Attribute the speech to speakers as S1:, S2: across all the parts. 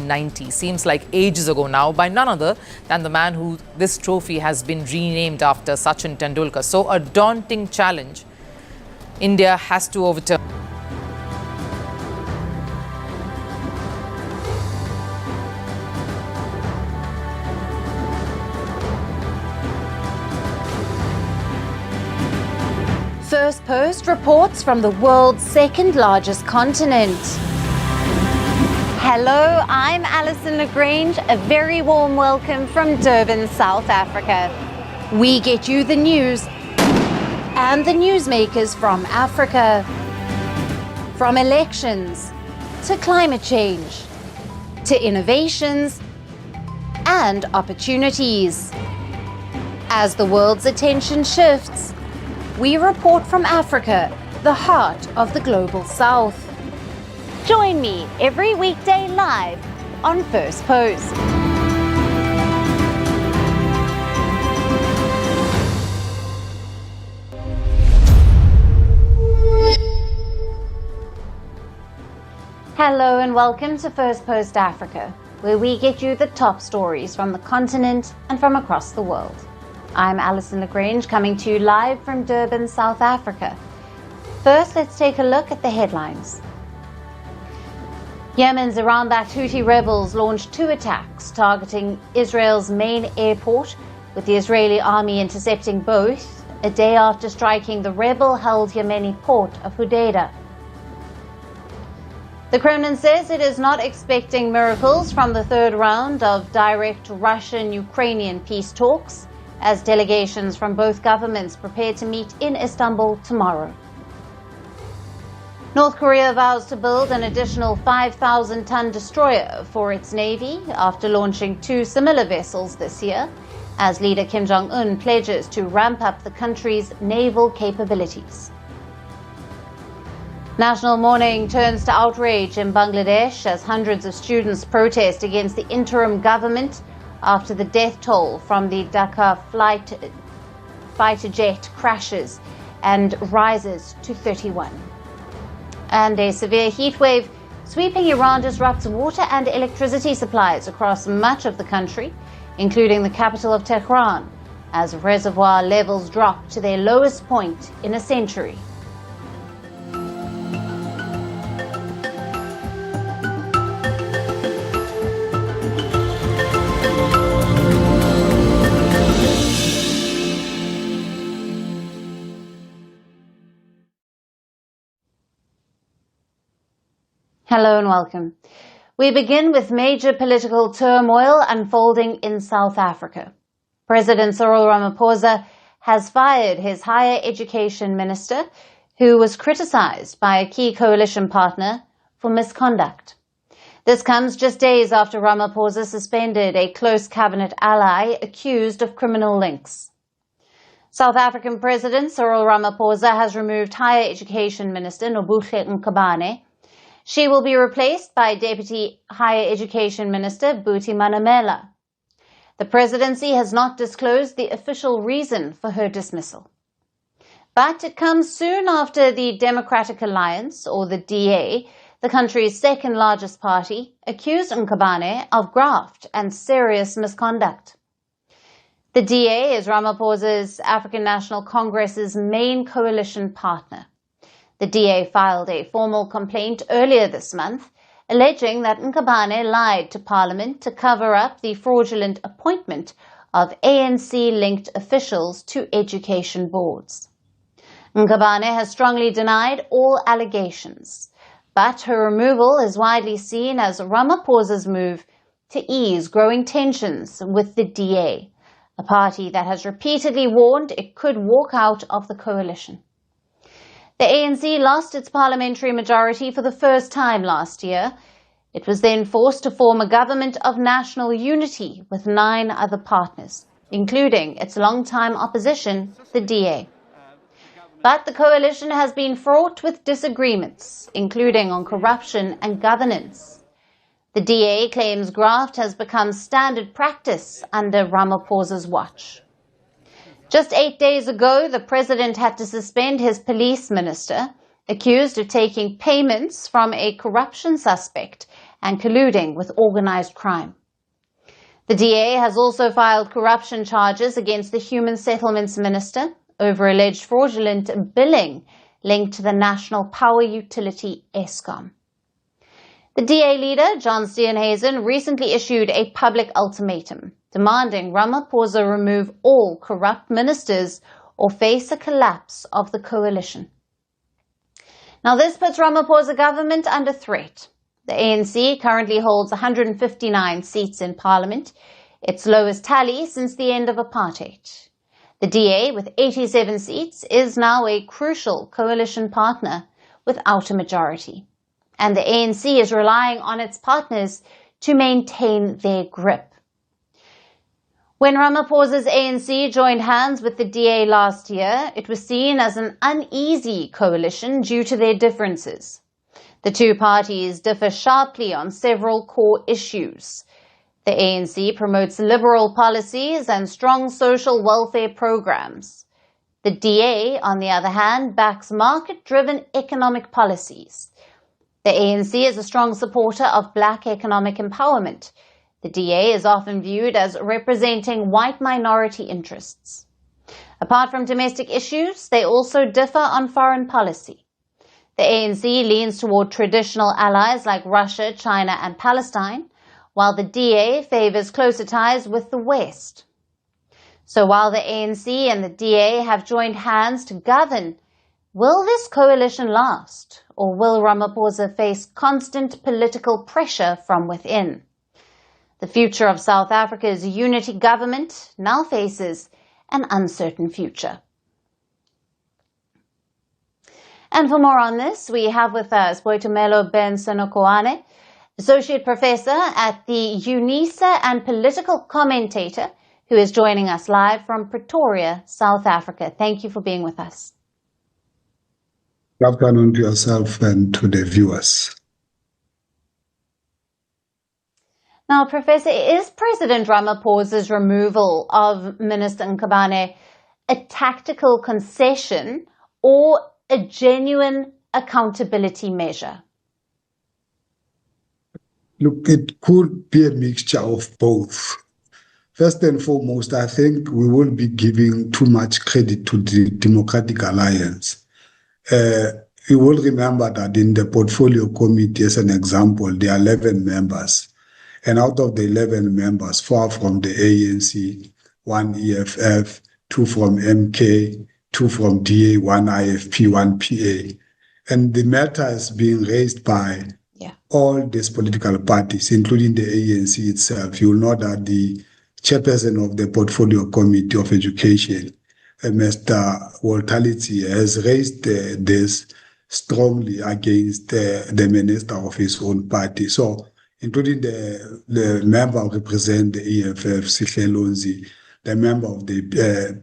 S1: 1990. Seems like ages ago now, by none other than the man who this trophy has been renamed after, Sachin Tendulkar. So a daunting challenge India has to overturn.
S2: Firstpost reports from the world's second largest continent. Hello, I'm Alison Lagrange. A very warm welcome from Durban, South Africa. We get you the news and the newsmakers from Africa. From elections to climate change to innovations and opportunities. As the world's attention shifts, we report from Africa, the heart of the global south. Join me every weekday live on Firstpost. Hello and welcome to Firstpost Africa, where we get you the top stories from the continent and from across the world. I'm Alison Lagrange, coming to you live from Durban, South Africa. First, let's take a look at the headlines. Yemen's Iran-backed Houthi rebels launched 2 attacks targeting Israel's main airport, with the Israeli army intercepting both a day after striking the rebel-held Yemeni port of Hodeidah. The Kremlin says it is not expecting miracles from the 3rd round of direct Russian-Ukrainian peace talks, as delegations from both governments prepare to meet in Istanbul tomorrow. North Korea vows to build an additional 5,000-ton destroyer for its navy after launching 2 similar vessels this year, as leader Kim Jong-un pledges to ramp up the country's naval capabilities. National mourning turns to outrage in Bangladesh as hundreds of students protest against the interim government after the death toll from the Dhaka fighter jet crashes and rises to 31. And a severe heat wave sweeping Iran disrupts water and electricity supplies across much of the country, including the capital of Tehran, as reservoir levels drop to their lowest point in a century. Hello and welcome. We begin with major political turmoil unfolding in South Africa. President Cyril Ramaphosa has fired his higher education minister, who was criticized by a key coalition partner for misconduct. This comes just days after Ramaphosa suspended a close cabinet ally accused of criminal links. South African President Cyril Ramaphosa has removed higher education minister Nobuhle Nkabane. She will be replaced by Deputy Higher Education Minister Buti Manamela. The presidency has not disclosed the official reason for her dismissal. But it comes soon after the Democratic Alliance, or the DA, the country's second largest party, accused Nkabane of graft and serious misconduct. The DA is Ramaphosa's African National Congress's main coalition partner. The DA filed a formal complaint earlier this month, alleging that Nkabane lied to Parliament to cover up the fraudulent appointment of ANC-linked officials to education boards. Nkabane has strongly denied all allegations, but her removal is widely seen as Ramaphosa's move to ease growing tensions with the DA, a party that has repeatedly warned it could walk out of the coalition. The ANC lost its parliamentary majority for the first time last year. It was then forced to form a government of national unity with 9 other partners, including its longtime opposition, the DA. But the coalition has been fraught with disagreements, including on corruption and governance. The DA claims graft has become standard practice under Ramaphosa's watch. Just 8 days ago, the president had to suspend his police minister, accused of taking payments from a corruption suspect and colluding with organised crime. The DA has also filed corruption charges against the Human Settlements Minister over alleged fraudulent billing linked to the national power utility Eskom. The DA leader, John Steenhuisen, recently issued a public ultimatum demanding Ramaphosa remove all corrupt ministers or face a collapse of the coalition. Now, this puts Ramaphosa government under threat. The ANC currently holds 159 seats in parliament, its lowest tally since the end of apartheid. The DA, with 87 seats, is now a crucial coalition partner without a majority. And the ANC is relying on its partners to maintain their grip. When Ramaphosa's ANC joined hands with the DA last year, it was seen as an uneasy coalition due to their differences. The two parties differ sharply on several core issues. The ANC promotes liberal policies and strong social welfare programs. The DA, on the other hand, backs market-driven economic policies. The ANC is a strong supporter of black economic empowerment. The DA is often viewed as representing white minority interests. Apart from domestic issues, they also differ on foreign policy. The ANC leans toward traditional allies like Russia, China, and Palestine, while the DA favors closer ties with the West. So while the ANC and the DA have joined hands to govern, will this coalition last, or will Ramaphosa face constant political pressure from within? The future of South Africa's unity government now faces an uncertain future. And for more on this, we have with us Boitumelo Ben-Senokwane, Associate Professor at the UNISA and political commentator, who is joining us live from Pretoria, South Africa. Thank you for being with us.
S3: Good afternoon to yourself and to the viewers.
S2: Now, Professor, is President Ramaphosa's removal of Minister Nkabane a tactical concession or a genuine accountability measure?
S3: Look, it could be a mixture of both. First and foremost, I think we will be giving too much credit to the Democratic Alliance. You will remember that in the Portfolio Committee, as an example, there are 11 members. And out of the 11 members, 4 from the ANC, 1 EFF, 2 from MK, 2 from DA, 1 IFP, 1 PA. And the matter is being raised by all these political parties, including the ANC itself. You will know that the chairperson of the Portfolio Committee of Education, Mr. Waltality, has raised this strongly against the minister of his own party. So, including the member who represents the EFF, Sihle Lonzi, the member of the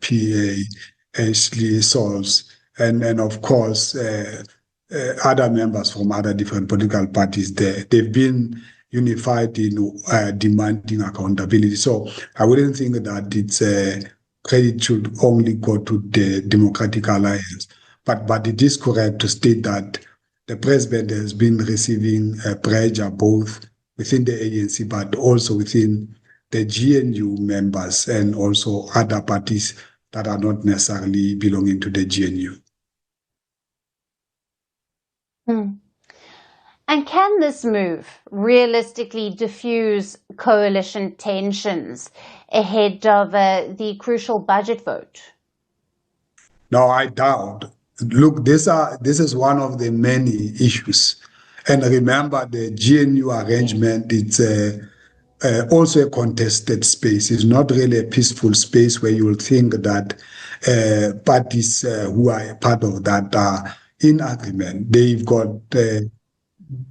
S3: PA, Ashley Sauls, and of course, other members from other different political parties there. They've been unified in demanding accountability. So I wouldn't think that it's credit should only go to the Democratic Alliance. But it is correct to state that the president has been receiving pressure both within the ANC, but also within the GNU members and also other parties that are not necessarily belonging to the GNU.
S2: And can this move realistically diffuse coalition tensions ahead of the crucial budget vote?
S3: No, I doubt. Look, this is one of the many issues. And remember, the GNU arrangement, it's also a contested space. It's not really a peaceful space where you will think that parties who are part of that are in agreement. They've got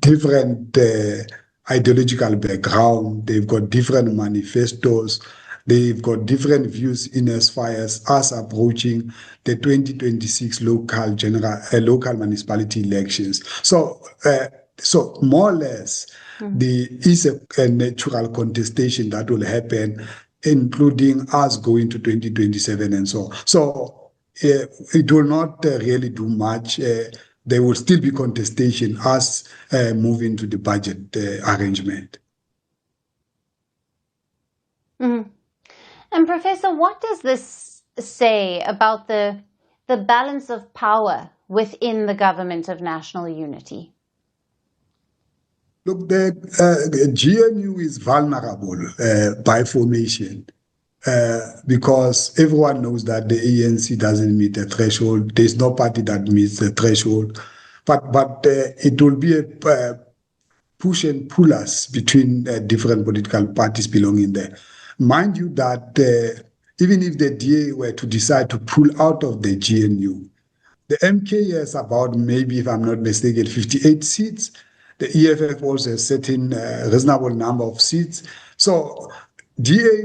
S3: different ideological background. They've got different manifestos. They've got different views in as far as us approaching the 2026 local municipality elections. So more or less, there is a natural contestation that will happen, including us going to 2027 and so on. So it will not really do much. there will still be contestation as move into the budget arrangement.
S2: Mm-hmm. And Professor, what does this say about the balance of power within the government of national unity?
S3: Look, the GNU is vulnerable by formation because everyone knows that the ANC doesn't meet the threshold. There's no party that meets the threshold. But it will be a push and pull us between different political parties belonging there. Mind you that even if the DA were to decide to pull out of the GNU, the MK has about, maybe if I'm not mistaken, 58 seats. The EFF also has a certain reasonable number of seats. So DA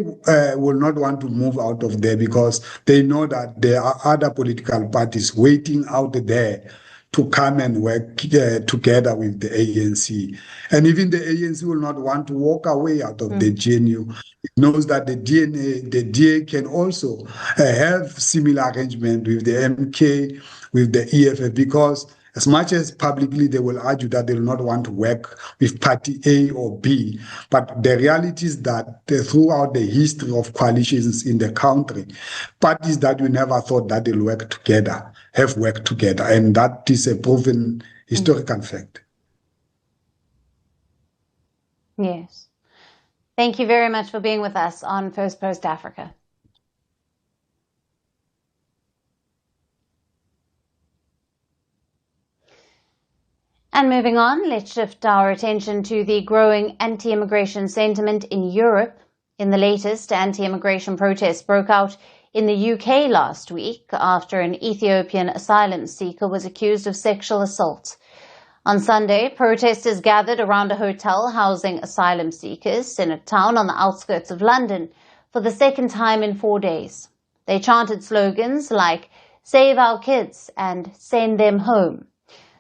S3: will not want to move out of there because they know that there are other political parties waiting out there to come and work together with the ANC. And even the ANC will not want to walk away out of the GNU. It knows that the DA can also have similar arrangement with the MK, with the EFF, because as much as publicly they will argue that they will not want to work with party A or B, but the reality is that throughout the history of coalitions in the country, parties that we never thought that they'll work together have worked together, and that is a proven historical fact.
S2: Yes. Thank you very much for being with us on Firstpost Africa. And moving on, let's shift our attention to the growing anti-immigration sentiment in Europe. In the latest, anti-immigration protests broke out in the UK last week after an Ethiopian asylum seeker was accused of sexual assault. On Sunday, protesters gathered around a hotel housing asylum seekers in a town on the outskirts of London for the second time in 4 days. They chanted slogans like "Save our kids" and "Send them home."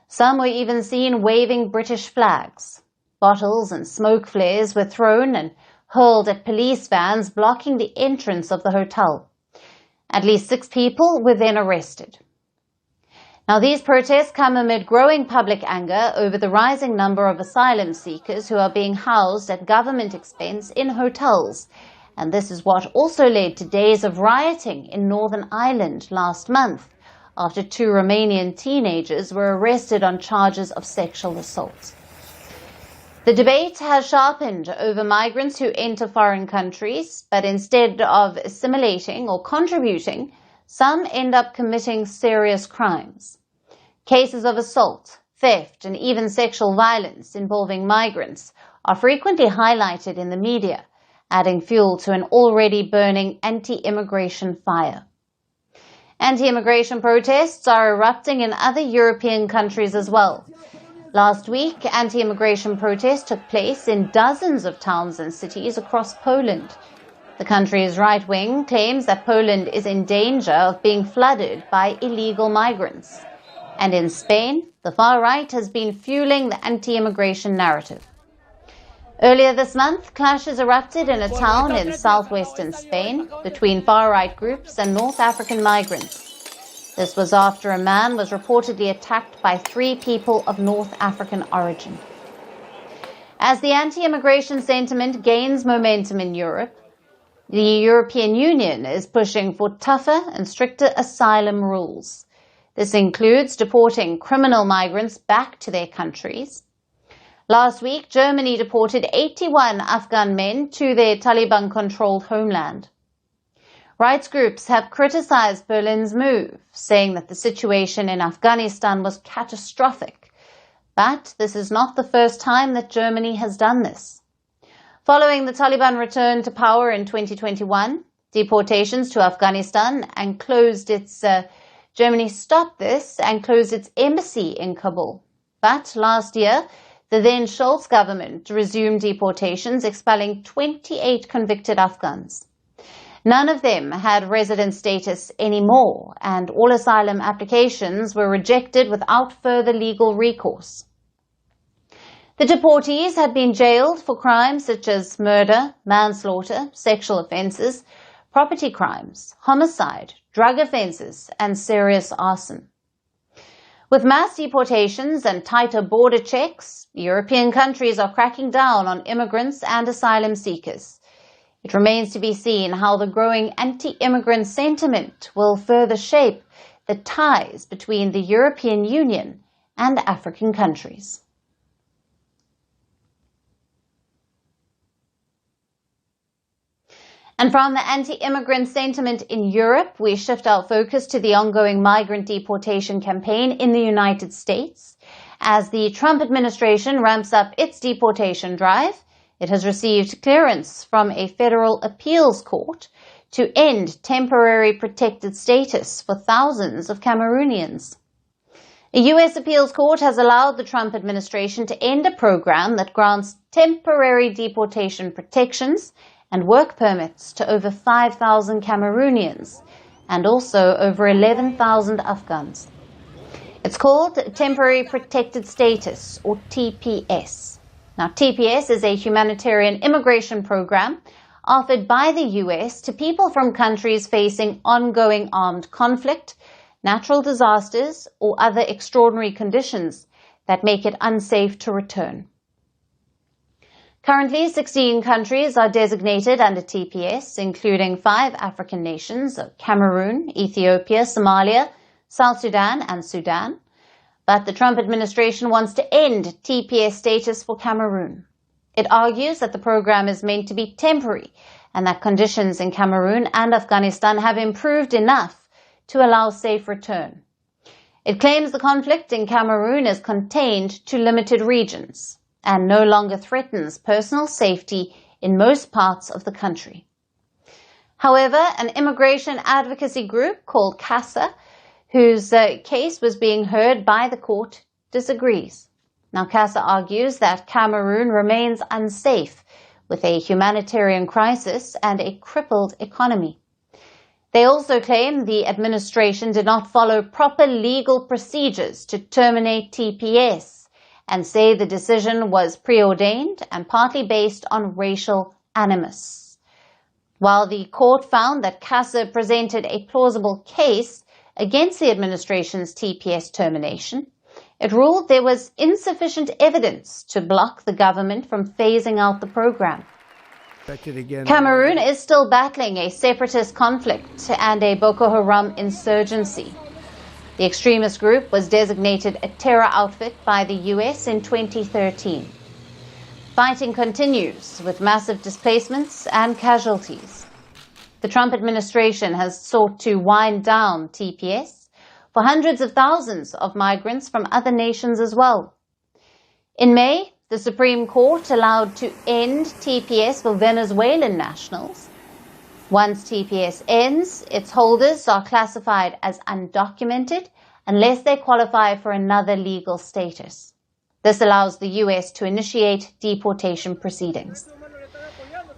S2: Some were even seen waving British flags. Bottles and smoke flares were thrown and hurled at police vans blocking the entrance of the hotel. At least 6 people were then arrested. Now, these protests come amid growing public anger over the rising number of asylum seekers who are being housed at government expense in hotels. And this is what also led to days of rioting in Northern Ireland last month, after 2 Romanian teenagers were arrested on charges of sexual assault. The debate has sharpened over migrants who enter foreign countries, but instead of assimilating or contributing, some end up committing serious crimes. Cases of assault, theft, and even sexual violence involving migrants are frequently highlighted in the media, adding fuel to an already burning anti-immigration fire. Anti-immigration protests are erupting in other European countries as well. Last week, anti-immigration protests took place in dozens of towns and cities across Poland. The country's right wing claims that Poland is in danger of being flooded by illegal migrants. And in Spain, the far right has been fueling the anti-immigration narrative. Earlier this month, clashes erupted in a town in southwestern Spain between far-right groups and North African migrants. This was after a man was reportedly attacked by 3 people of North African origin. As the anti-immigration sentiment gains momentum in Europe, the European Union is pushing for tougher and stricter asylum rules. This includes deporting criminal migrants back to their countries. Last week, Germany deported 81 Afghan men to their Taliban-controlled homeland. Rights groups have criticized Berlin's move, saying that the situation in Afghanistan was catastrophic. But this is not the first time that Germany has done this. Following the Taliban return to power in 2021, deportations to Afghanistan and Germany stopped this and closed its embassy in Kabul. But last year, the then Schulz government resumed deportations, expelling 28 convicted Afghans. None of them had resident status anymore, and all asylum applications were rejected without further legal recourse. The deportees had been jailed for crimes such as murder, manslaughter, sexual offences, property crimes, homicide, drug offences, and serious arson. With mass deportations and tighter border checks, European countries are cracking down on immigrants and asylum seekers. It remains to be seen how the growing anti-immigrant sentiment will further shape the ties between the European Union and African countries. And from the anti-immigrant sentiment in Europe, we shift our focus to the ongoing migrant deportation campaign in the United States. As the Trump administration ramps up its deportation drive, it has received clearance from a federal appeals court to end temporary protected status for thousands of Cameroonians. A U.S. appeals court has allowed the Trump administration to end a program that grants temporary deportation protections and work permits to over 5,000 Cameroonians and also over 11,000 Afghans. It's called Temporary Protected Status, or TPS. Now, TPS is a humanitarian immigration program offered by the U.S. to people from countries facing ongoing armed conflict, natural disasters, or other extraordinary conditions that make it unsafe to return. Currently, 16 countries are designated under TPS, including 5 African nations of Cameroon, Ethiopia, Somalia, South Sudan, and Sudan. But the Trump administration wants to end TPS status for Cameroon. It argues that the program is meant to be temporary and that conditions in Cameroon and Afghanistan have improved enough to allow safe return. It claims the conflict in Cameroon is contained to limited regions and no longer threatens personal safety in most parts of the country. However, an immigration advocacy group called CASA, whose case was being heard by the court, disagrees. Now, CASA argues that Cameroon remains unsafe with a humanitarian crisis and a crippled economy. They also claim the administration did not follow proper legal procedures to terminate TPS and say the decision was preordained and partly based on racial animus. While the court found that CASA presented a plausible case against the administration's TPS termination, it ruled there was insufficient evidence to block the government from phasing out the program. Cameroon is still battling a separatist conflict and a Boko Haram insurgency. The extremist group was designated a terror outfit by the U.S. in 2013. Fighting continues with massive displacements and casualties. The Trump administration has sought to wind down TPS for hundreds of thousands of migrants from other nations as well. In May, the Supreme Court allowed to end TPS for Venezuelan nationals. Once TPS ends, its holders are classified as undocumented unless they qualify for another legal status. This allows the U.S. to initiate deportation proceedings.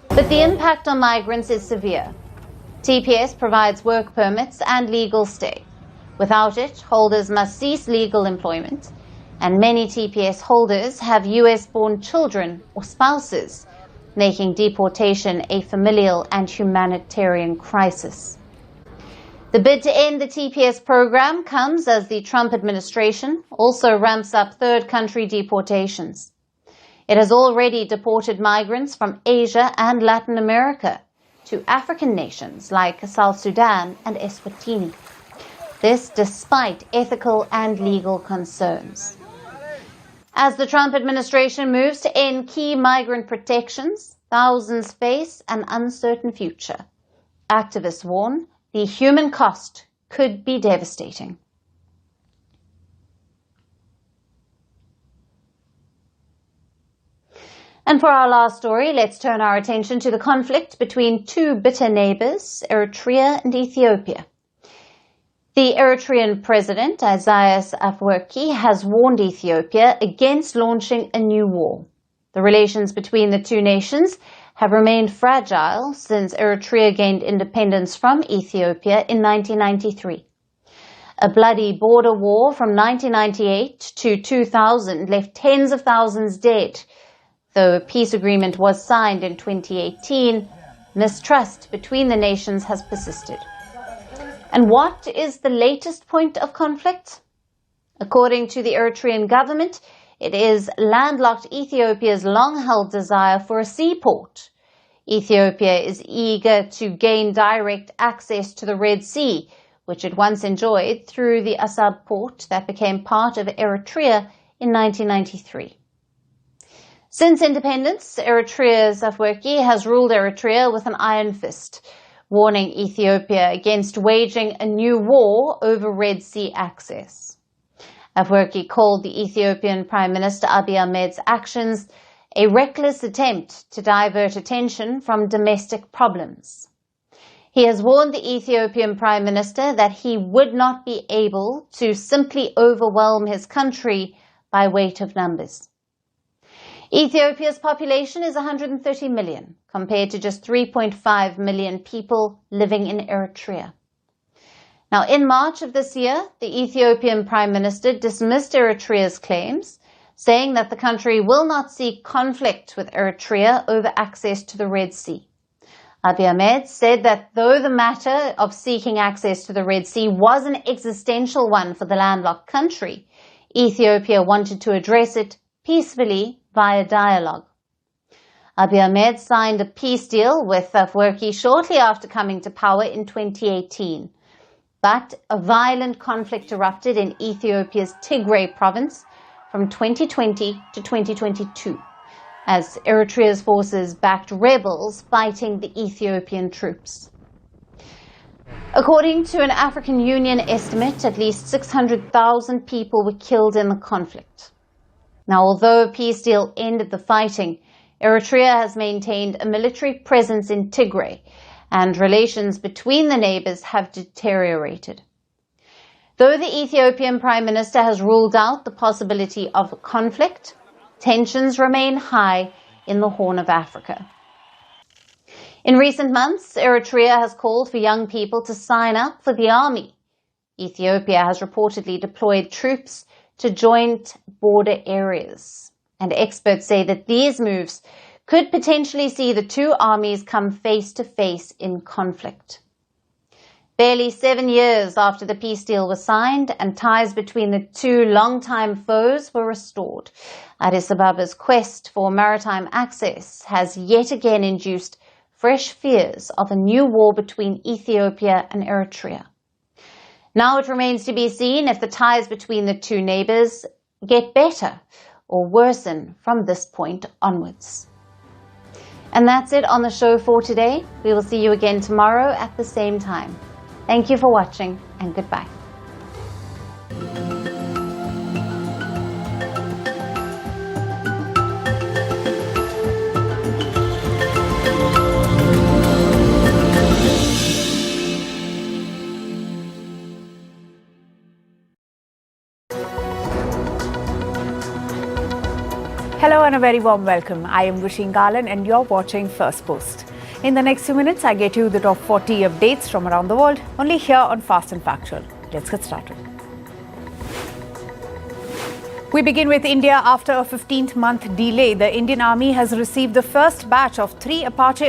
S2: But the impact on migrants is severe. TPS provides work permits and legal stay. Without it, holders must cease legal employment, and many TPS holders have U.S.-born children or spouses, making deportation a familial and humanitarian crisis. The bid to end the TPS program comes as the Trump administration also ramps up third country deportations. It has already deported migrants from Asia and Latin America to African nations like South Sudan and Eswatini. This despite ethical and legal concerns. As the Trump administration moves to end key migrant protections, thousands face an uncertain future. Activists warn the human cost could be devastating. And for our last story, let's turn our attention to the conflict between two bitter neighbors, Eritrea and Ethiopia. The Eritrean President, Isaias Afwerki, has warned Ethiopia against launching a new war. The relations between the two nations have remained fragile since Eritrea gained independence from Ethiopia in 1993. A bloody border war from 1998 to 2000 left tens of thousands dead. Though a peace agreement was signed in 2018, mistrust between the nations has persisted. And what is the latest point of conflict? According to the Eritrean government, it is landlocked Ethiopia's long-held desire for a seaport. Ethiopia is eager to gain direct access to the Red Sea, which it once enjoyed through the Assab port that became part of Eritrea in 1993. Since independence, Eritrea's Afwerki has ruled Eritrea with an iron fist, warning Ethiopia against waging a new war over Red Sea access. Afwerki called the Ethiopian Prime Minister Abiy Ahmed's actions a reckless attempt to divert attention from domestic problems. He has warned the Ethiopian Prime Minister that he would not be able to simply overwhelm his country by weight of numbers. Ethiopia's population is 130 million, compared to just 3.5 million people living in Eritrea. Now, in March of this year, the Ethiopian Prime Minister dismissed Eritrea's claims, saying that the country will not seek conflict with Eritrea over access to the Red Sea. Abiy Ahmed said that though the matter of seeking access to the Red Sea was an existential one for the landlocked country, Ethiopia wanted to address it peacefully via dialogue. Abiy Ahmed signed a peace deal with Afwerki shortly after coming to power in 2018. But a violent conflict erupted in Ethiopia's Tigray province from 2020 to 2022, as Eritrea's forces backed rebels fighting the Ethiopian troops. According to an African Union estimate, at least 600,000 people were killed in the conflict. Now, although a peace deal ended the fighting, Eritrea has maintained a military presence in Tigray, and relations between the neighbors have deteriorated. Though the Ethiopian Prime Minister has ruled out the possibility of conflict, tensions remain high in the Horn of Africa. In recent months, Eritrea has called for young people to sign up for the army. Ethiopia has reportedly deployed troops to joint border areas, and experts say that these moves could potentially see the two armies come face to face in conflict. Barely 7 years after the peace deal was signed and ties between the two longtime foes were restored, Addis Ababa's quest for maritime access has yet again induced fresh fears of a new war between Ethiopia and Eritrea. Now it remains to be seen if the ties between the two neighbors get better or worsen from this point onwards. And that's it on the show for today. We will see you again tomorrow at the same time. Thank you for watching, and goodbye.
S4: Hello and a very warm welcome. I am Rusheen Garland and you're watching Firstpost. In the next few minutes, I get you the top 40 updates from around the world, only here on Fast and Factual. Let's get started. We begin with India. After a 15th-month delay, the Indian Army has received the first batch of 3 Apache